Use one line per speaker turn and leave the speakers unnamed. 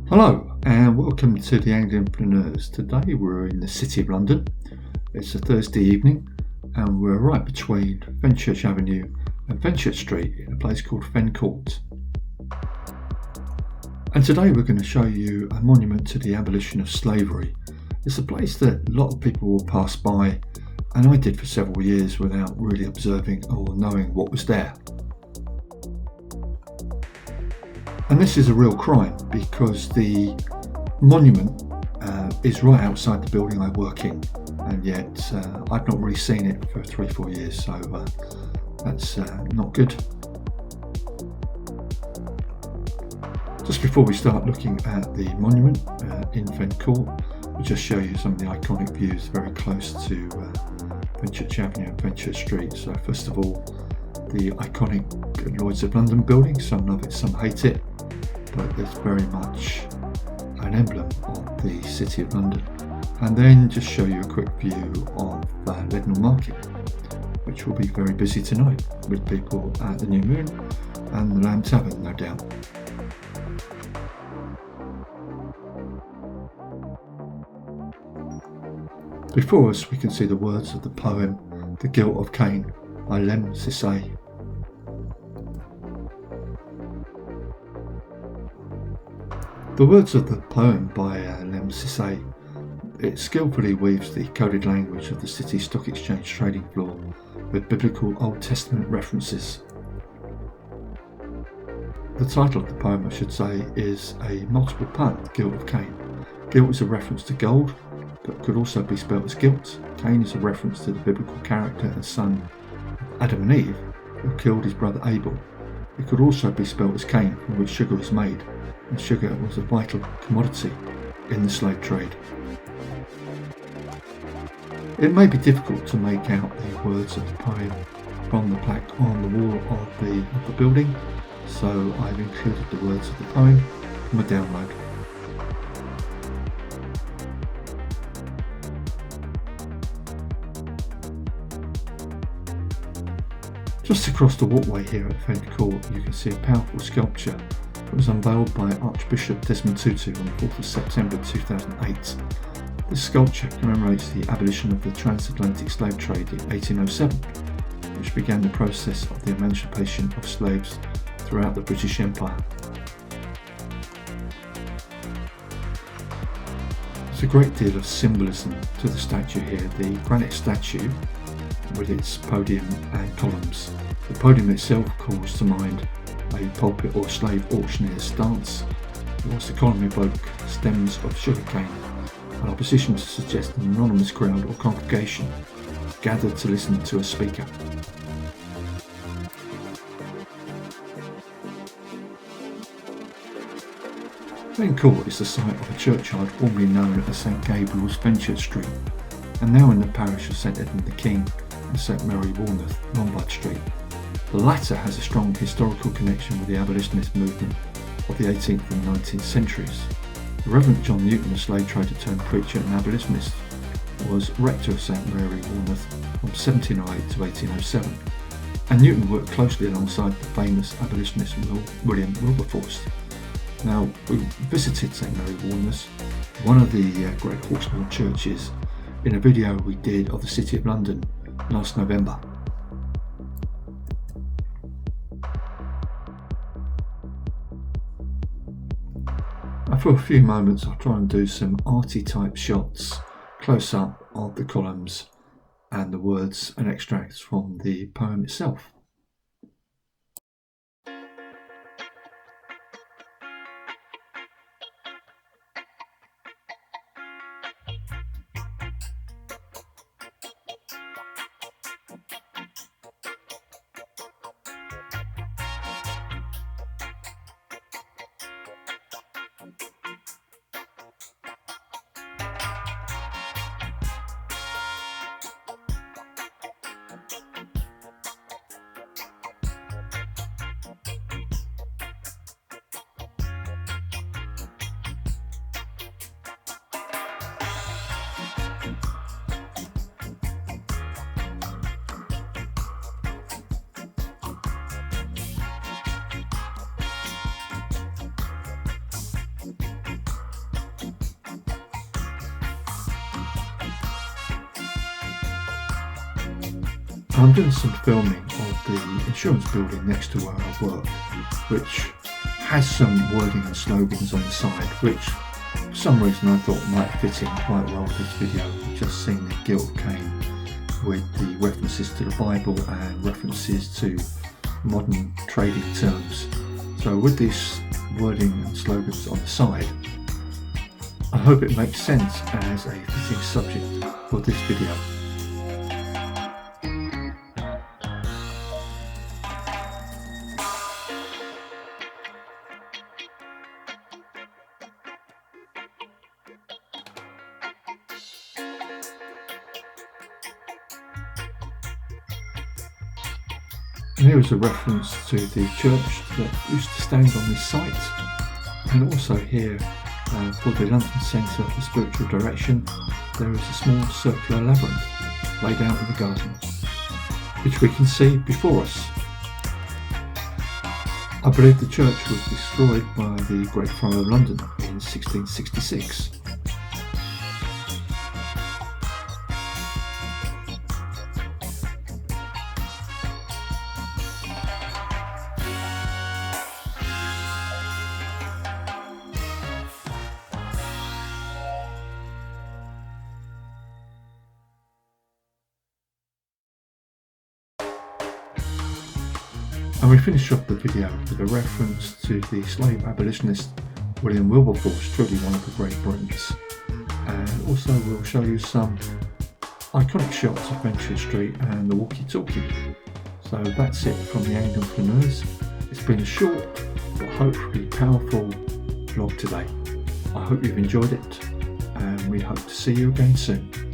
Hello and welcome to the Anglian Flaneurs. Today we're in the City of London. It's a Thursday evening and we're right between Fenchurch Avenue and Fenchurch Street in a place called Fen Court. And today we're going to show you a monument to the abolition of slavery. It's a place that a lot of people will pass by, and I did for several years without really observing or knowing what was there. And this is a real crime because the monument is right outside the building I work in, and yet I've not really seen it for 3-4 years, so that's not good. Just before we start looking at the monument in Fen Court, we'll just show you some of the iconic views very close to Fenchurch Avenue and Fenchurch Street. So first of all, the iconic Lloyds of London building. Some love it, some hate it, but it's very much an emblem of the City of London. And then just show you a quick view of Leadenhall Market, which will be very busy tonight with people at the New Moon and the Lamb Tavern, no doubt. Before us we can see the words of the poem The Gilt of Cain by Lemn Sissay. The words of the poem by Lemn Sissay, it skillfully weaves the coded language of the City Stock Exchange trading floor with biblical Old Testament references. The title of the poem, I should say, is a multiple pun, Gilt of Cain. Gilt is a reference to gold, but could also be spelt as guilt. Cain is a reference to the biblical character and son of Adam and Eve, who killed his brother Abel. It could also be spelt as Cain, from which sugar was made, and sugar was a vital commodity in the slave trade. It may be difficult to make out the words of the poem from the plaque on the wall of the building, so I've included the words of the poem from a download. Just across the walkway here at Fen Court you can see a powerful sculpture that was unveiled by Archbishop Desmond Tutu on the 4th of September 2008. This sculpture commemorates the abolition of the transatlantic slave trade in 1807, which began the process of the emancipation of slaves throughout the British Empire. There's a great deal of symbolism to the statue here. The granite statue with its podium and columns. The podium itself calls to mind a pulpit or slave auctioneer's stance, whilst the column evoke stems of sugarcane, an opposition to suggest an anonymous crowd or congregation gathered to listen to a speaker. Fen Court is the site of a churchyard formerly known as St Gabriel's, Fenchurch Street, and now in the parish of St Edmund the King and St Mary Warneth, Lombard Street. The latter has a strong historical connection with the abolitionist movement of the 18th and 19th centuries. The Reverend John Newton, a slave trader turned preacher and abolitionist, was rector of St Mary Warneth from 1708 to 1807, and Newton worked closely alongside the famous abolitionist William Wilberforce. Now, we visited St Mary Warneth, one of the great Hawksmoor churches, in a video we did of the City of London last November. And for a few moments I'll try and do some arty type shots close up of the columns and the words and extracts from the poem itself. I'm doing some filming of the insurance building next to where I work, which has some wording and slogans on the side, which for some reason I thought might fit in quite well with this video. Just seeing the Gilt of Cain with the references to the Bible and references to modern trading terms. So with these wording and slogans on the side, I hope it makes sense as a fitting subject for this video. And here is a reference to the church that used to stand on this site, and also here for the London Centre for Spiritual Direction there is a small circular labyrinth laid out in the garden, which we can see before us. I believe the church was destroyed by the Great Fire of London in 1666. And we finish off the video with a reference to the slave abolitionist William Wilberforce, truly one of the great Britons. And also we'll show you some iconic shots of Fenchurch Street and the walkie-talkie. So that's it from the Anglican Flaneurs. It's been a short but hopefully powerful vlog today. I hope you've enjoyed it, and we hope to see you again soon.